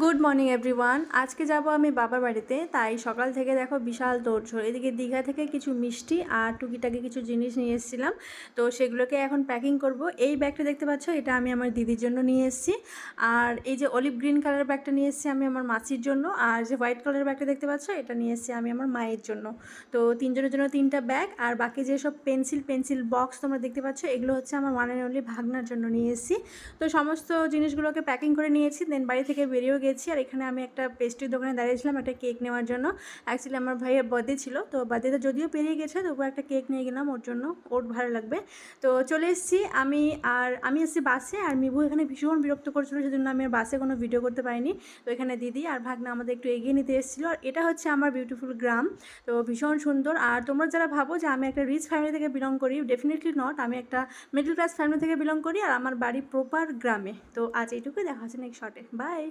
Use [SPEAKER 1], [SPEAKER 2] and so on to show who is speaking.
[SPEAKER 1] Good morning everyone. আজকে যাব আমি বাবার বাড়িতে, তাই সকাল থেকে দেখো বিশাল তোড়জোড়। এদিকে দীঘা থেকে কিছু মিষ্টি আর টুকিটাকি কিছু জিনিস নিয়ে এসেছিলাম, তো সেগুলোকে এখন প্যাকিং করব। এই ব্যাগটা দেখতে পাচ্ছ, এটা আমি আমার দিদির জন্য নিয়ে এসেছি। আর এই যে অলিভ গ্রিন কালারের ব্যাগটা নিয়ে এসেছি আমি আমার মাসির জন্য। আর যে হোয়াইট কালারের ব্যাগটা দেখতে পাচ্ছ, এটা নিয়ে এসেছি আমি আমার মায়ের জন্য। তো তিনজনের জন্য তিনটা ব্যাগ। আর বাকি যেসব পেন্সিল বক্স তোমরা দেখতে পাচ্ছ, এগুলো হচ্ছে আমার ওয়ান অ্যান্ড অনলি ভাগনার জন্য নিয়ে এসেছি। তো সমস্ত জিনিসগুলোকে প্যাকিং করে নিয়েছি, দেন বাড়ি থেকে বেরিয়েও গেছি। আর এখানে আমি একটা পেস্ট্রির দোকানে দাঁড়িয়েছিলাম একটা কেক নেওয়ার জন্য। অ্যাকচুয়ালি আমার ভাইয়ের বার্থডে ছিল, তো বার্থডেটা যদিও পেরিয়ে গেছে, তবুও একটা কেক নিয়ে গেলাম ওর জন্য, ওর ভালো লাগবে। তো চলে এসেছি আমি এসেছি বাসে। আর মিবু এখানে ভীষণ বিরক্ত করছিল, সেজন্য আমি আর বাসে কোনো ভিডিও করতে পারিনি। তো এখানে দিদি আর ভাগনা আমাদের একটু এগিয়ে নিতে এসেছিলো। আর এটা হচ্ছে আমার বিউটিফুল গ্রাম, তো ভীষণ সুন্দর। আর তোমরা যারা ভাবো যে আমি একটা রিচ ফ্যামিলি থেকে বিলং করি, ডেফিনেটলি নট। আমি একটা মিডল ক্লাস ফ্যামিলি থেকে বিলং করি, আর আমার বাড়ি প্রপার গ্রামে। তো আজ এইটুকুই, দেখা হচ্ছে নেক্সট শর্টে। বাই।